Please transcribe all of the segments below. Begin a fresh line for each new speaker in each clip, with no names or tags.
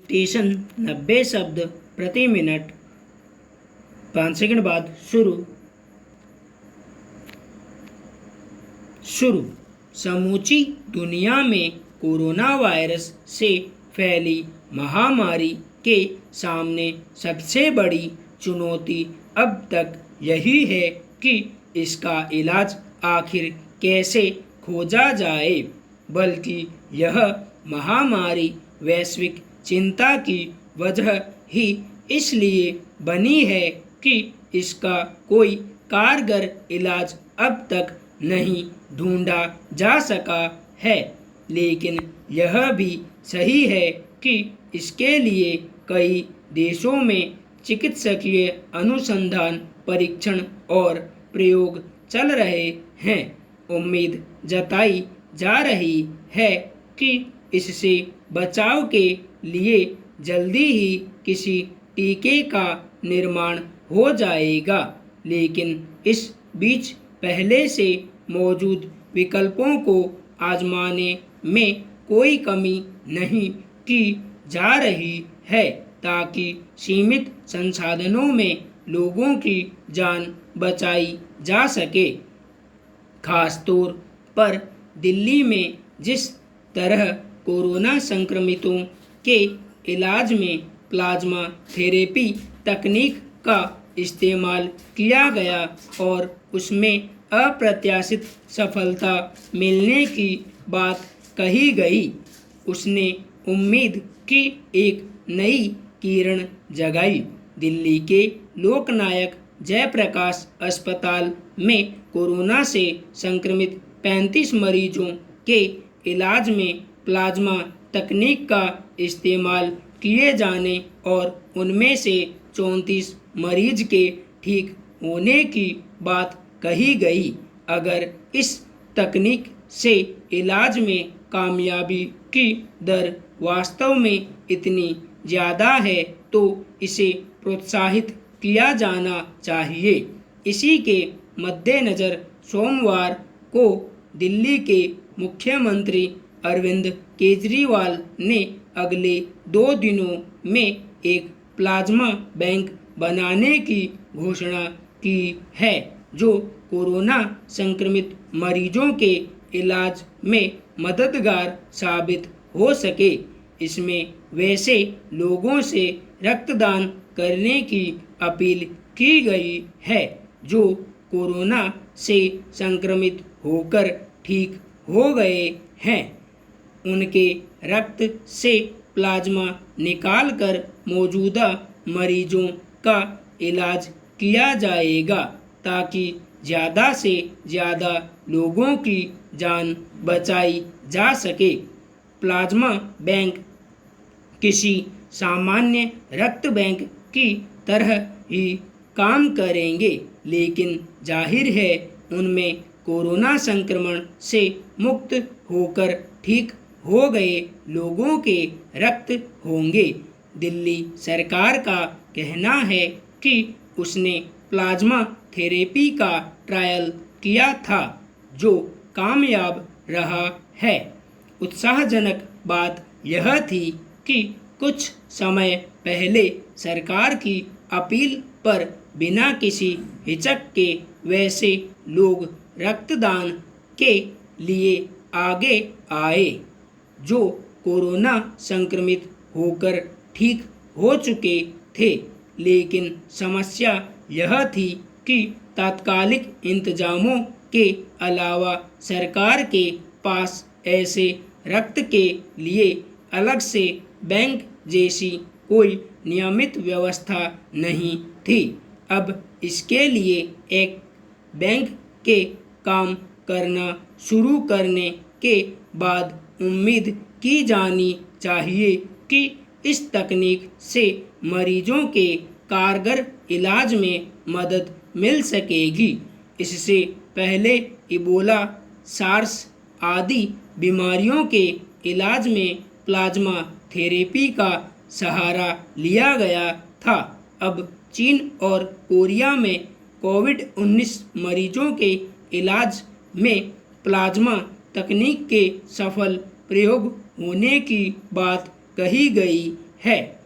Station 90 शब्द प्रति minute. 5 second बाद शुरू। समूची दुनिया में कोरोना वायरस से फैली महामारी के सामने सबसे बड़ी चुनौती अब तक यही है कि इसका इलाज आखिर कैसे खोजा जाए, बल्कि यह महामारी वैश्विक चिंता की वजह ही इसलिए बनी है कि इसका कोई कारगर इलाज अब तक नहीं ढूंढा जा सका है। लेकिन यह भी सही है कि इसके लिए कई देशों में चिकित्सकीय अनुसंधान, परीक्षण और प्रयोग चल रहे हैं। उम्मीद जताई जा रही है कि इससे बचाव के लिए जल्दी ही किसी टीके का निर्माण हो जाएगा, लेकिन इस बीच पहले से मौजूद विकल्पों को आजमाने में कोई कमी नहीं की जा रही है ताकि सीमित संसाधनों में लोगों की जान बचाई जा सके। खासतौर पर दिल्ली में जिस तरह कोरोना संक्रमितों के इलाज में प्लाज्मा थेरेपी तकनीक का इस्तेमाल किया गया और उसमें अप्रत्याशित सफलता मिलने की बात कही गई, उसने उम्मीद की एक नई किरण जगाई। दिल्ली के लोकनायक जयप्रकाश अस्पताल में कोरोना से संक्रमित 35 मरीजों के इलाज में प्लाज्मा तकनीक का इस्तेमाल किए जाने और उनमें से 34 मरीज के ठीक होने की बात कही गई। अगर इस तकनीक से इलाज में कामयाबी की दर वास्तव में इतनी ज़्यादा है तो इसे प्रोत्साहित किया जाना चाहिए। इसी के मद्देनज़र सोमवार को दिल्ली के मुख्यमंत्री अरविंद केजरीवाल ने अगले 2 दिनों में एक प्लाज्मा बैंक बनाने की घोषणा की है, जो कोरोना संक्रमित मरीजों के इलाज में मददगार साबित हो सके। इसमें वैसे लोगों से रक्तदान करने की अपील की गई है जो कोरोना से संक्रमित होकर ठीक हो गए हैं। उनके रक्त से प्लाज्मा निकालकर मौजूदा मरीजों का इलाज किया जाएगा ताकि ज़्यादा से ज़्यादा लोगों की जान बचाई जा सके। प्लाज्मा बैंक किसी सामान्य रक्त बैंक की तरह ही काम करेंगे, लेकिन जाहिर है उनमें कोरोना संक्रमण से मुक्त होकर ठीक हो गए लोगों के रक्त होंगे। दिल्ली सरकार का कहना है कि उसने प्लाज्मा थेरेपी का ट्रायल किया था जो कामयाब रहा है। उत्साहजनक बात यह थी कि कुछ समय पहले सरकार की अपील पर बिना किसी हिचक के वैसे लोग रक्तदान के लिए आगे आए जो कोरोना संक्रमित होकर ठीक हो चुके थे। लेकिन समस्या यह थी कि तात्कालिक इंतजामों के अलावा सरकार के पास ऐसे रक्त के लिए अलग से बैंक जैसी कोई नियमित व्यवस्था नहीं थी। अब इसके लिए एक बैंक के काम करना शुरू करने के बाद उम्मीद की जानी चाहिए कि इस तकनीक से मरीजों के कारगर इलाज में मदद मिल सकेगी। इससे पहले इबोला, सार्स आदि बीमारियों के इलाज में प्लाज्मा थेरेपी का सहारा लिया गया था। अब चीन और कोरिया में कोविड-19 मरीजों के इलाज में प्लाज्मा तकनीक के सफल प्रयोग होने की बात कही गई है।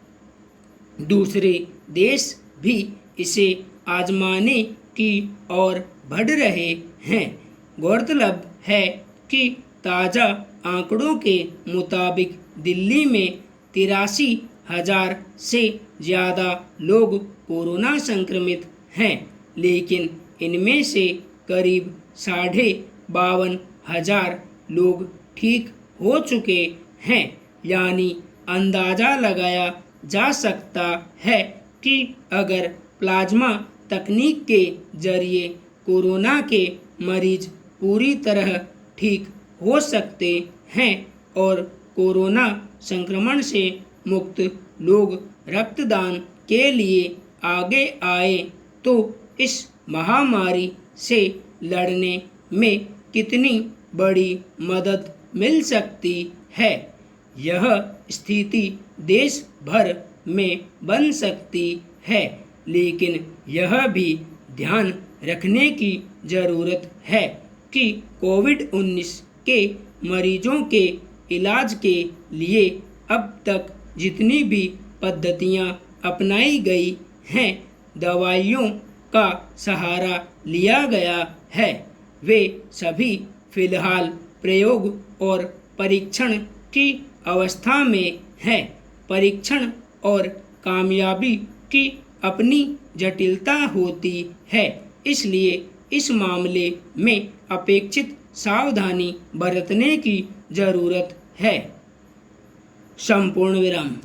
दूसरे देश भी इसे आजमाने की ओर बढ़ रहे हैं। गौरतलब है कि ताज़ा आंकड़ों के मुताबिक दिल्ली में 83,000 से ज़्यादा लोग कोरोना संक्रमित हैं, लेकिन इनमें से करीब 52,500 लोग ठीक हो चुके हैं। यानी अंदाज़ा लगाया जा सकता है कि अगर प्लाज्मा तकनीक के जरिए कोरोना के मरीज पूरी तरह ठीक हो सकते हैं और कोरोना संक्रमण से मुक्त लोग रक्तदान के लिए आगे आए तो इस महामारी से लड़ने में कितनी बड़ी मदद मिल सकती है। यह स्थिति देश भर में बन सकती है, लेकिन यह भी ध्यान रखने की ज़रूरत है कि कोविड-19 के मरीजों के इलाज के लिए अब तक जितनी भी पद्धतियां अपनाई गई हैं, दवाइयों का सहारा लिया गया है, वे सभी फिलहाल प्रयोग और परीक्षण की अवस्था में हैं। परीक्षण और कामयाबी की अपनी जटिलता होती है, इसलिए इस मामले में अपेक्षित सावधानी बरतने की ज़रूरत है। संपूर्ण विराम।